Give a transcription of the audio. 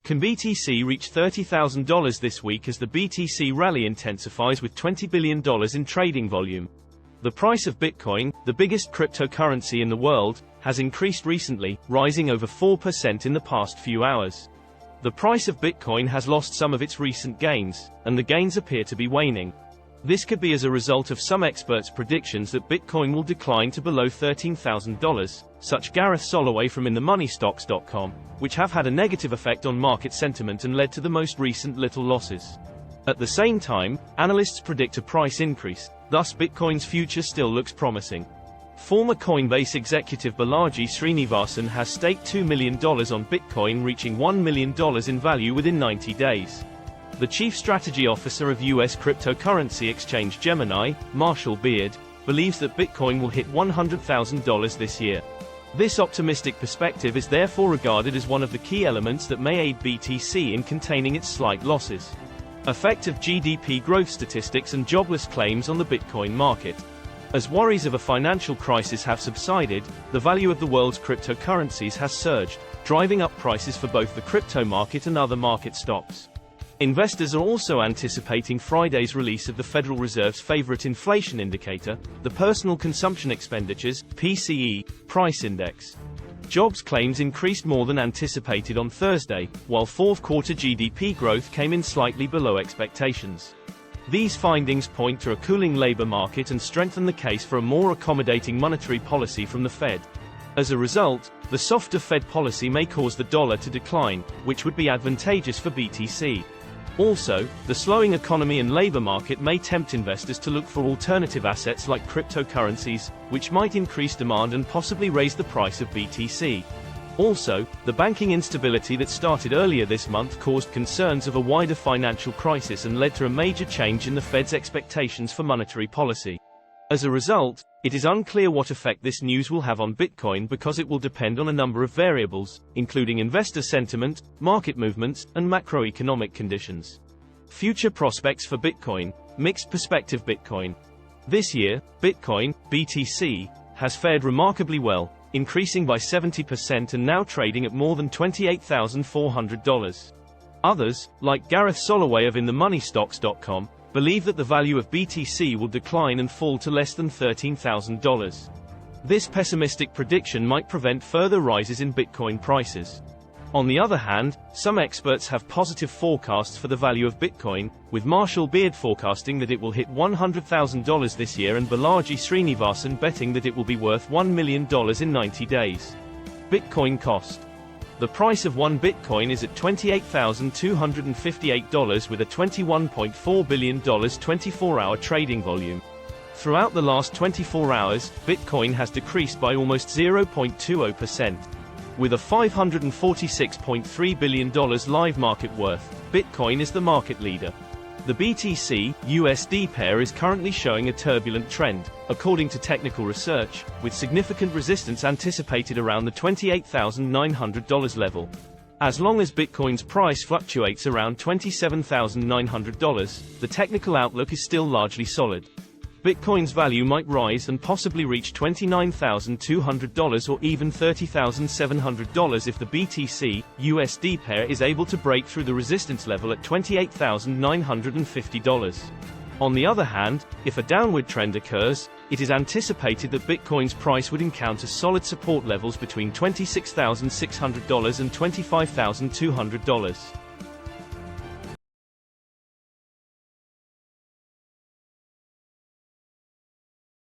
Can BTC reach $30,000 this week as the BTC rally intensifies with $20 billion in trading volume? The price of Bitcoin, the biggest cryptocurrency in the world, has increased recently, rising over 4% in the past few hours. The price of Bitcoin has lost some of its recent gains, and the gains appear to be waning. This could be as a result of some experts' predictions that Bitcoin will decline to below $13,000, such Gareth Soloway from InTheMoneyStocks.com, which have had a negative effect on market sentiment and led to the most recent little losses. At the same time, analysts predict a price increase, thus Bitcoin's future still looks promising. Former Coinbase executive Balaji Srinivasan has staked $2 million on Bitcoin, reaching $1 million in value within 90 days. The chief strategy officer of U.S. cryptocurrency exchange Gemini, Marshall Beard, believes that Bitcoin will hit $100,000 this year. This optimistic perspective is therefore regarded as one of the key elements that may aid BTC in containing its slight losses. Effect of GDP growth statistics and jobless claims on the Bitcoin market. As worries of a financial crisis have subsided, the value of the world's cryptocurrencies has surged, driving up prices for both the crypto market and other market stocks. Investors are also anticipating Friday's release of the Federal Reserve's favorite inflation indicator, the Personal Consumption Expenditures (PCE) price index. Jobs claims increased more than anticipated on Thursday, while fourth-quarter GDP growth came in slightly below expectations. These findings point to a cooling labor market and strengthen the case for a more accommodating monetary policy from the Fed. As a result, the softer Fed policy may cause the dollar to decline, which would be advantageous for BTC. Also, the slowing economy and labor market may tempt investors to look for alternative assets like cryptocurrencies, which might increase demand and possibly raise the price of BTC. Also, the banking instability that started earlier this month caused concerns of a wider financial crisis and led to a major change in the Fed's expectations for monetary policy. As a result, it is unclear what effect this news will have on Bitcoin because it will depend on a number of variables, including investor sentiment, market movements, and macroeconomic conditions. Future prospects for Bitcoin. Mixed perspective. Bitcoin. This year, Bitcoin, BTC, has fared remarkably well, increasing by 70% and now trading at more than $28,400. Others, like Gareth Soloway of InTheMoneyStocks.com, believe that the value of BTC will decline and fall to less than $13,000. This pessimistic prediction might prevent further rises in Bitcoin prices. On the other hand, some experts have positive forecasts for the value of Bitcoin, with Marshall Beard forecasting that it will hit $100,000 this year and Balaji Srinivasan betting that it will be worth $1 million in 90 days. Bitcoin cost. The price of one Bitcoin is at $28,258 with a $21.4 billion 24-hour trading volume. Throughout the last 24 hours, Bitcoin has decreased by almost 0.20%. With a $546.3 billion live market worth, Bitcoin is the market leader. The BTC/USD pair is currently showing a turbulent trend, according to technical research, with significant resistance anticipated around the $28,900 level. As long as Bitcoin's price fluctuates around $27,900, the technical outlook is still largely solid. Bitcoin's value might rise and possibly reach $29,200 or even $30,700 if the BTC/USD pair is able to break through the resistance level at $28,950. On the other hand, if a downward trend occurs, it is anticipated that Bitcoin's price would encounter solid support levels between $26,600 and $25,200.